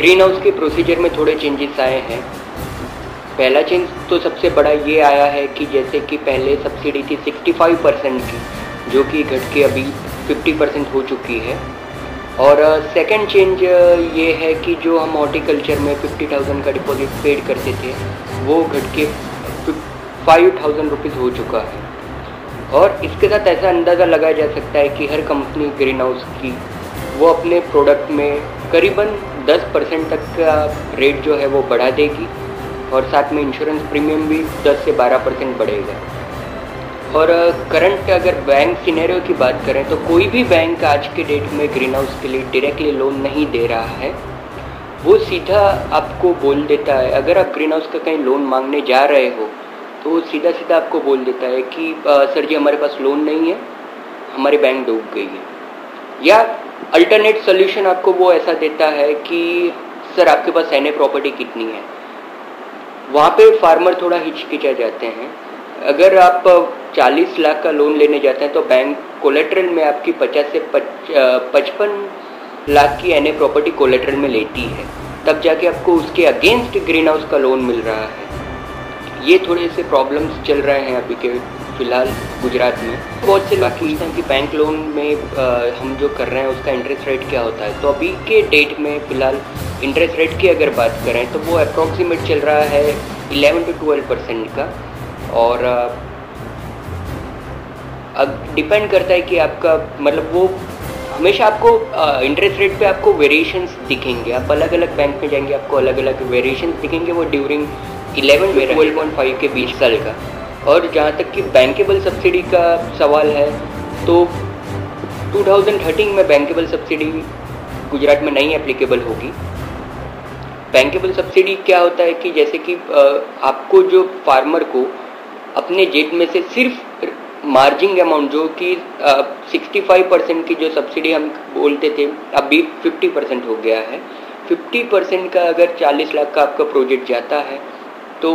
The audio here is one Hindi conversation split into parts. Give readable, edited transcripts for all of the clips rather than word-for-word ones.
ग्रीन हाउस के प्रोसीजर में थोड़े चेंजेस आए हैं। पहला चेंज तो सबसे बड़ा ये आया है कि जैसे कि पहले सब्सिडी थी 65% की, जो कि घट के अभी 50% हो चुकी है। और सेकंड चेंज ये है कि जो हम हॉर्टिकल्चर में 50,000 का डिपॉजिट पेड करते थे वो घट के 5,000 रुपीज़ हो चुका है। और इसके साथ ऐसा अंदाज़ा लगाया जा सकता है कि हर कंपनी ग्रीन हाउस की वो अपने प्रोडक्ट में करीबन 10% तक का रेट जो है वो बढ़ा देगी, और साथ में इंश्योरेंस प्रीमियम भी 10 से 12% बढ़ेगा। और करंट अगर बैंक सिनेरियो की बात करें तो कोई भी बैंक आज के डेट में ग्रीन हाउस के लिए डायरेक्टली लोन नहीं दे रहा है। वो सीधा आपको बोल देता है, अगर आप ग्रीन हाउस का कहीं लोन मांगने जा रहे हो तो वो सीधा सीधा आपको बोल देता है कि सर जी हमारे पास लोन नहीं है, हमारी बैंक डूब गई है। या अल्टरनेट सोल्यूशन आपको वो ऐसा देता है कि सर आपके पास एनए प्रॉपर्टी कितनी है। वहाँ पे फार्मर थोड़ा हिचकिचा जाते हैं। अगर आप 40 लाख का लोन लेने जाते हैं तो बैंक कोलेट्रल में आपकी 50 से 55 लाख की एनए प्रॉपर्टी कोलेट्रल में लेती है, तब जाके आपको उसके अगेंस्ट ग्रीन हाउस का लोन मिल रहा है। ये थोड़े से प्रॉब्लम्स चल रहे हैं अभी के फ़िलहाल गुजरात में। बहुत से लोग पूछते हैं कि बैंक लोन में हम जो कर रहे हैं उसका इंटरेस्ट रेट क्या होता है। तो अभी के डेट में फ़िलहाल इंटरेस्ट रेट की अगर बात करें तो वो अप्रॉक्सीमेट चल रहा है 11 to 12% का। और अब डिपेंड करता है कि आपका मतलब वो हमेशा आपको इंटरेस्ट रेट पे आपको वेरिएशंस दिखेंगे। आप अलग अलग बैंक में जाएंगे आपको अलग अलग वेरिएशंस दिखेंगे, वो ड्यूरिंग 11 से 12.5 के 20 साल का। और जहाँ तक कि बैंकेबल सब्सिडी का सवाल है तो 2013 में बैंकेबल सब्सिडी गुजरात में नहीं एप्लीकेबल होगी। बैंकेबल सब्सिडी क्या होता है कि जैसे कि आपको जो फार्मर को अपने जेब में से सिर्फ मार्जिन अमाउंट जो कि 65% की जो सब्सिडी हम बोलते थे अभी 50% हो गया है। 50% का अगर 40 लाख का आपका प्रोजेक्ट जाता है तो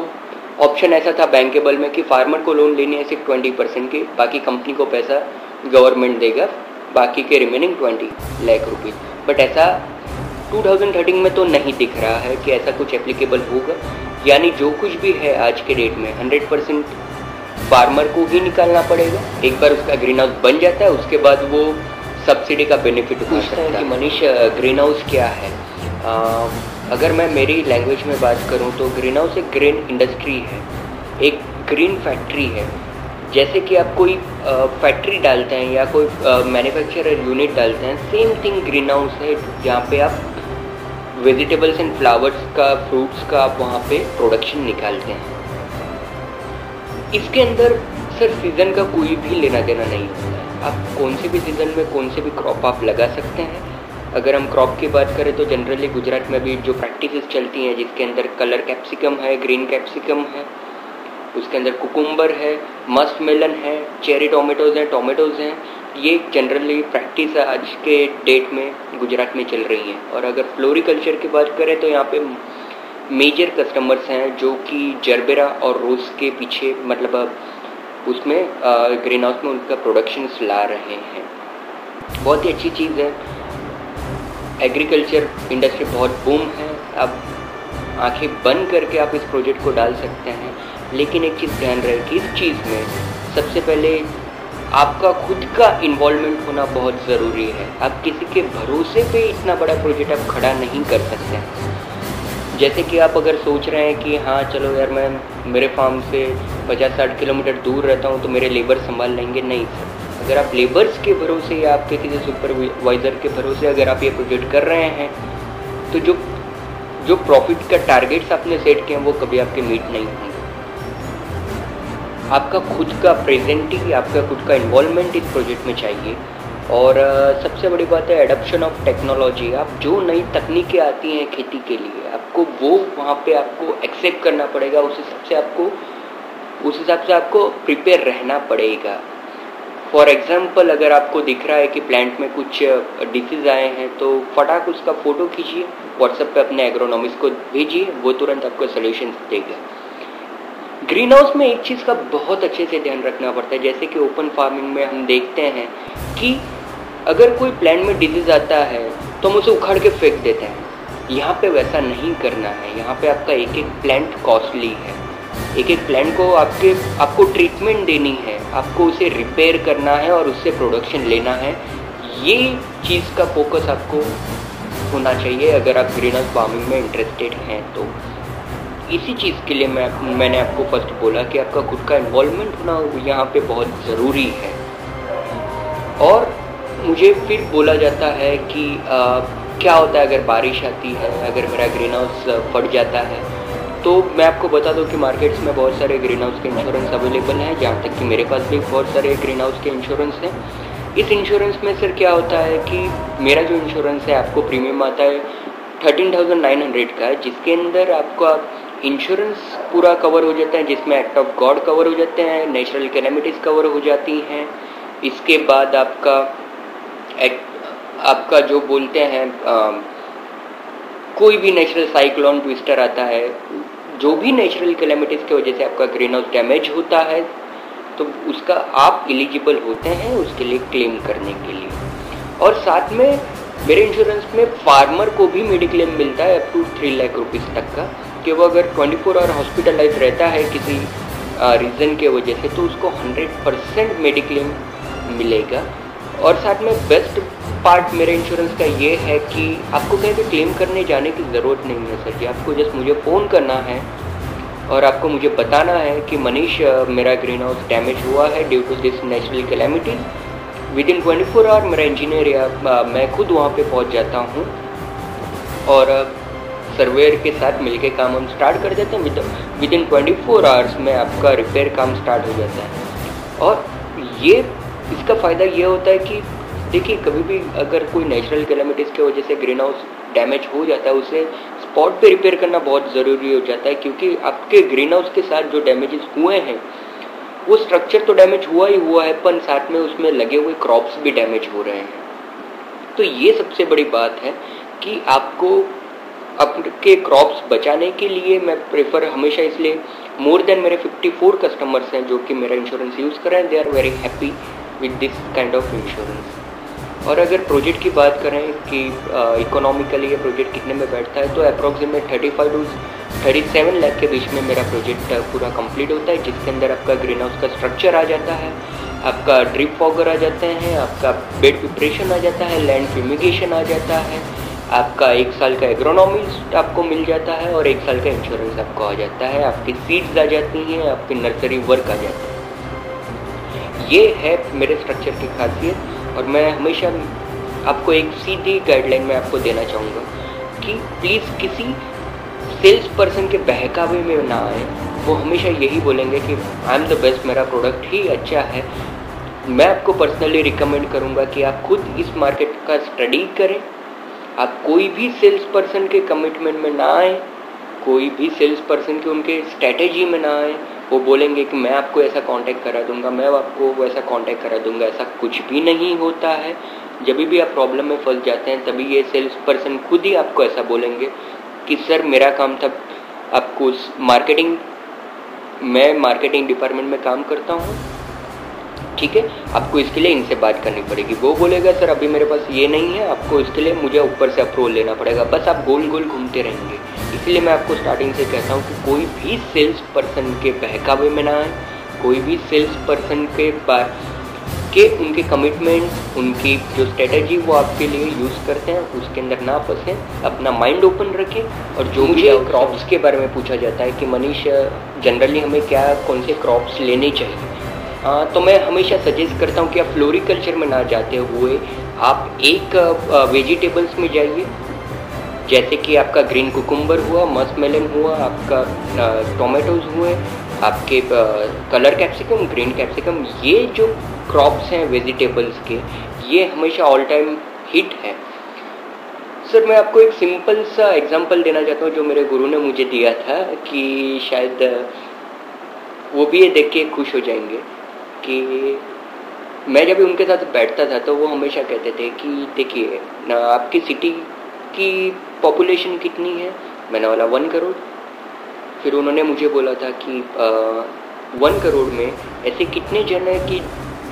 ऑप्शन ऐसा था बैंकेबल में कि फार्मर को लोन लेने है सिर्फ 20% की, बाकी कंपनी को पैसा गवर्नमेंट देगा, बाकी के रिमेनिंग 20 लाख रुपीज़। बट ऐसा 2013 में तो नहीं दिख रहा है कि ऐसा कुछ एप्लीकेबल होगा। यानी जो कुछ भी है आज के डेट में 100% फार्मर को ही निकालना पड़ेगा। एक बार उसका ग्रीन हाउस बन जाता है उसके बाद वो सब्सिडी का बेनिफिट उठा सकता है। कि मनीष ग्रीन हाउस क्या है? अगर मैं मेरी लैंग्वेज में बात करूं तो ग्रीन हाउस एक ग्रीन इंडस्ट्री है, एक ग्रीन फैक्ट्री है। जैसे कि आप कोई फैक्ट्री डालते हैं या कोई मैन्युफैक्चरर यूनिट डालते हैं, सेम थिंग ग्रीन हाउस है जहाँ पे आप वेजिटेबल्स एंड फ्लावर्स का, फ्रूट्स का आप वहाँ पे प्रोडक्शन निकालते हैं। इसके अंदर सर सीज़न का कोई भी लेना देना नहीं होता है। आप कौन से भी सीज़न में कौन से भी क्रॉप आप लगा सकते हैं। अगर हम क्रॉप की बात करें तो जनरली गुजरात में भी जो प्रैक्टिसेस चलती हैं जिसके अंदर कलर कैप्सिकम है, ग्रीन कैप्सिकम है, उसके अंदर कुकुम्बर है, मस्क मेलन है, चेरी टोमेटोज़ हैं। ये जनरली प्रैक्टिस आज के डेट में गुजरात में चल रही है। और अगर फ्लोरिकल्चर की बात करें तो यहाँ पे मेजर कस्टमर्स हैं जो कि जरबेरा और रोज़ के पीछे मतलब उसमें ग्रीन हाउस में उनका प्रोडक्शन ला रहे हैं। बहुत ही अच्छी चीज़ है। एग्रीकल्चर इंडस्ट्री बहुत बूम है। आप आंखें बंद करके आप इस प्रोजेक्ट को डाल सकते हैं, लेकिन एक चीज़ ध्यान रहे कि इस चीज़ में सबसे पहले आपका खुद का इन्वॉल्वमेंट होना बहुत ज़रूरी है। आप किसी के भरोसे पे इतना बड़ा प्रोजेक्ट आप खड़ा नहीं कर सकते हैं। जैसे कि आप अगर सोच रहे हैं कि हाँ चलो यार मैं मेरे फार्म से 50-60 किलोमीटर दूर रहता हूँ तो मेरे लेबर संभाल लेंगे, नहीं सर। अगर आप लेबर्स के भरोसे या आपके किसी सुपरवाइज़र के भरोसे अगर आप ये प्रोजेक्ट कर रहे हैं तो जो प्रॉफिट का टारगेट्स आपने सेट किए हैं वो कभी आपके मीट नहीं होंगे। आपका खुद का प्रेजेंटिंग, आपका खुद का इन्वॉल्वमेंट इस प्रोजेक्ट में चाहिए। और सबसे बड़ी बात है एडॉप्शन ऑफ टेक्नोलॉजी। आप जो नई तकनीकें आती हैं खेती के लिए आपको वो वहाँ पे आपको एक्सेप्ट करना पड़ेगा। उस हिसाब से आपको प्रिपेयर रहना पड़ेगा। फॉर एग्जांपल अगर आपको दिख रहा है कि प्लांट में कुछ डिसीज़ आए हैं तो फटाक उसका फ़ोटो खींचिए, व्हाट्सएप पे अपने एग्रोनॉमिस्ट को भेजिए, वो तुरंत आपको सॉल्यूशन देगा। ग्रीन हाउस में एक चीज़ का बहुत अच्छे से ध्यान रखना पड़ता है। जैसे कि ओपन फार्मिंग में हम देखते हैं कि अगर कोई प्लांट में डिजीज़ आता है तो हम उसे उखाड़ के फेंक देते हैं। यहाँ पे वैसा नहीं करना है। यहाँ पे आपका एक एक प्लांट कॉस्टली है, एक एक प्लांट को आपको ट्रीटमेंट देनी है, आपको उसे रिपेयर करना है और उससे प्रोडक्शन लेना है। ये चीज़ का फोकस आपको होना चाहिए अगर आप ग्रीन हाउस फार्मिंग में इंटरेस्टेड हैं। तो इसी चीज़ के लिए मैंने आपको फर्स्ट बोला कि आपका खुद का इन्वॉल्वमेंट होना यहाँ पे बहुत ज़रूरी है। और मुझे फिर बोला जाता है कि क्या होता है अगर बारिश आती है, अगर मेरा ग्रीन हाउस फट जाता है। तो मैं आपको बता दूं कि मार्केट्स में बहुत सारे ग्रीन हाउस के इंश्योरेंस अवेलेबल हैं, जहाँ तक कि मेरे पास भी बहुत सारे ग्रीन हाउस के इंश्योरेंस हैं। इस इंश्योरेंस में सर क्या होता है कि मेरा जो इंश्योरेंस है आपको प्रीमियम आता है 13,900 का, जिसके अंदर आपका इंश्योरेंस पूरा कवर हो जाता है, जिसमें एक्ट ऑफ गॉड कवर हो जाते हैं, नेचुरल कैलेमिटीज़ कवर हो जाती हैं। इसके बाद आपका जो बोलते हैं कोई भी नेचुरल साइक्लोन ट्विस्टर आता है, जो भी नेचुरल कैलेमिटीज़ की वजह से आपका ग्रीन हाउस डैमेज होता है, तो उसका आप एलिजिबल होते हैं उसके लिए क्लेम करने के लिए। और साथ में मेरे इंश्योरेंस में फार्मर को भी मेडिक्लेम मिलता है अप टू 3 लाख रुपीज़ तक का, कि वो अगर 24 आवर हॉस्पिटलाइज रहता है किसी रीज़न के वजह से, तो उसको 100% मेडिक्लेम मिलेगा। और साथ में बेस्ट पार्ट मेरे इंश्योरेंस का ये है कि आपको कहीं पे क्लेम करने जाने की ज़रूरत नहीं है सर जी। आपको जस्ट मुझे फ़ोन करना है और आपको मुझे बताना है कि मनीष मेरा ग्रीन हाउस डैमेज हुआ है due to this natural calamity. Within 24 hour मेरा इंजीनियर या मैं खुद वहाँ पे पहुँच जाता हूँ और सर्वेयर के साथ मिलके काम हम स्टार्ट कर देते हैं। विद इन 24 आवर्स में आपका रिपेयर काम स्टार्ट हो जाता है। और ये इसका फ़ायदा ये होता है कि देखिए, कभी भी अगर कोई नेचुरल कैलेमिटीज़ की वजह से ग्रीन हाउस डैमेज हो जाता है, उसे स्पॉट पे रिपेयर करना बहुत ज़रूरी हो जाता है, क्योंकि आपके ग्रीन हाउस के साथ जो डैमेजेस हुए हैं वो स्ट्रक्चर तो डैमेज हुआ ही हुआ है, पर साथ में उसमें लगे हुए क्रॉप्स भी डैमेज हो रहे हैं। तो ये सबसे बड़ी बात है कि आपको आपके क्रॉप्स बचाने के लिए मैं प्रेफर हमेशा, इसलिए मोर देन मेरे 54 कस्टमर्स हैं जो कि मेरा इंश्योरेंस यूज़ कर रहे हैं, they are very happy with this kind of insurance. और अगर प्रोजेक्ट की बात करें कि इकोनॉमिकली ये प्रोजेक्ट कितने में बैठता है, तो अप्रॉक्सीमेट 35 टू 37 लाख के बीच में मेरा प्रोजेक्ट पूरा कंप्लीट होता है, जिसके अंदर आपका ग्रीन हाउस का स्ट्रक्चर आ जाता है, आपका ड्रिप फॉगर आ जाते हैं, आपका बेड प्रिपरेशन आ जाता है, लैंड फ्यूमिगेशन आ जाता है, आपका 1 साल का एग्रोनॉमिस्ट आपको मिल जाता है और 1 साल का इंश्योरेंस आपको आ जाता है, आपकी सीड्स आ जाती हैं, आपकी नर्सरी वर्क आ जाता है। ये है मेरे स्ट्रक्चर की खासियत। और मैं हमेशा आपको एक सीधी गाइडलाइन में आपको देना चाहूँगा कि प्लीज़ किसी सेल्स पर्सन के बहकावे में ना आए। वो हमेशा यही बोलेंगे कि आई एम द बेस्ट, मेरा प्रोडक्ट ही अच्छा है। मैं आपको पर्सनली रिकमेंड करूँगा कि आप खुद इस मार्केट का स्टडी करें। आप कोई भी सेल्स पर्सन के कमिटमेंट में ना आए, कोई भी सेल्स पर्सन के उनके स्ट्रैटेजी में ना आए। वो बोलेंगे कि मैं आपको ऐसा कांटेक्ट करा दूंगा, मैं आपको वैसा कांटेक्ट करा दूंगा, ऐसा कुछ भी नहीं होता है। जब भी आप प्रॉब्लम में फंस जाते हैं तभी ये सेल्स पर्सन खुद ही आपको ऐसा बोलेंगे कि सर मेरा काम था आपको मैं मार्केटिंग डिपार्टमेंट में काम करता हूँ, ठीक है, आपको इसके लिए इनसे बात करनी पड़ेगी। वो बोलेगा सर अभी मेरे पास ये नहीं है, आपको इसके लिए मुझे ऊपर से अप्रूवल लेना पड़ेगा। बस आप गोल गोल घूमते रहेंगे। इसलिए मैं आपको स्टार्टिंग से कहता हूँ कि कोई भी सेल्स पर्सन के बहकावे में ना आए, कोई भी सेल्स पर्सन के उनके कमिटमेंट, उनकी जो स्ट्रेटजी वो आपके लिए यूज़ करते हैं उसके अंदर ना फंसें, अपना माइंड ओपन रखें। और जो मुझे क्रॉप्स के बारे में पूछा जाता है कि मनीष जनरली हमें कौन से क्रॉप्स लेने चाहिए, तो मैं हमेशा सजेस्ट करता हूँ कि आप फ्लोरिकल्चर में ना जाते हुए आप एक वेजिटेबल्स में जाइए, जैसे कि आपका ग्रीन कुकुम्बर हुआ, मस्कमेलन हुआ, आपका टोमेटोज़ हुए, आपके कलर कैप्सिकम, ग्रीन कैप्सिकम। ये जो क्रॉप्स हैं वेजिटेबल्स के, ये हमेशा ऑल टाइम हिट है। सर मैं आपको एक सिंपल सा एग्जांपल देना चाहता हूँ जो मेरे गुरु ने मुझे दिया था, कि शायद वो भी ये देख के खुश हो जाएंगे। कि मैं जब उनके साथ बैठता था तो वो हमेशा कहते थे कि देखिए ना, आपकी सिटी की पॉपुलेशन कितनी है? मैंने बोला 1 करोड़। फिर उन्होंने मुझे बोला था कि 1 करोड़ में ऐसे कितने जन हैं कि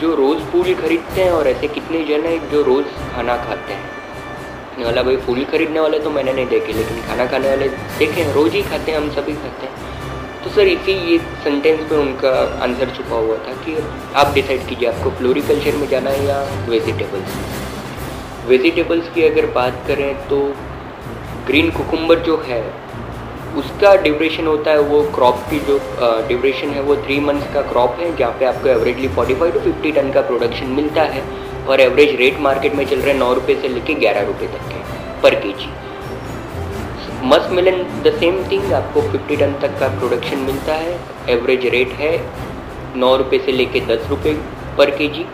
जो रोज़ फूल खरीदते हैं और ऐसे कितने जन हैं जो रोज़ खाना खाते हैं? वाला, भाई फूल खरीदने वाले तो मैंने नहीं देखे, लेकिन खाना खाने वाले देखे हैं, रोज़ ही खाते हैं, हम सभी खाते हैं। तो सर इसी ये सेंटेंस में उनका आंसर छुपा हुआ था कि आप डिसाइड कीजिए आपको फ्लोरिकल्चर में जाना है या वेजिटेबल्स। वेजिटेबल्स की अगर बात करें तो ग्रीन कुकुम्बर जो है उसका ड्यूरेशन होता है, वो क्रॉप की जो ड्यूरेशन है वो 3 मंथ्स का क्रॉप है, जहाँ पे आपको एवरेजली 45 to 50 टन का प्रोडक्शन मिलता है। और एवरेज रेट मार्केट में चल रहे हैं 9 रुपये से लेके 11 रुपये तक के पर KG. Musk melon the same thing, आपको 50 टन तक का प्रोडक्शन मिलता है, एवरेज रेट है 9 रुपये से लेके 10 रुपये पर केजी।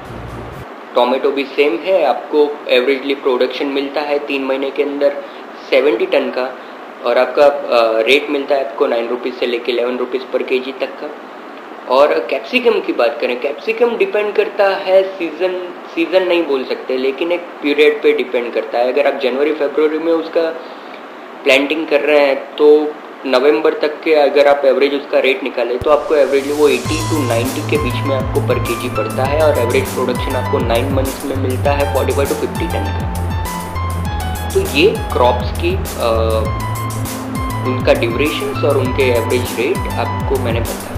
टोमेटो भी सेम है, आपको एवरेजली प्रोडक्शन मिलता है 3 महीने के अंदर 70 टन का, और आपका रेट मिलता है आपको 9 रुपीज़ से लेके 11 रुपीज़ पर केजी तक का। और कैप्सिकम की बात करें, कैप्सिकम डिपेंड करता है, सीज़न नहीं बोल सकते, लेकिन एक पीरियड पे डिपेंड करता है। अगर आप जनवरी फरवरी में उसका प्लांटिंग कर रहे हैं तो नवंबर तक के अगर आप एवरेज उसका रेट निकालें तो आपको एवरेज वो 80 to 90 के बीच में आपको पर केजी पड़ता है, और एवरेज प्रोडक्शन आपको 9 मंथ्स में मिलता है 45 to 50 टन का। तो ये क्रॉप्स की उनका ड्यूरेशंस और उनके एवरेज रेट आपको मैंने बताया।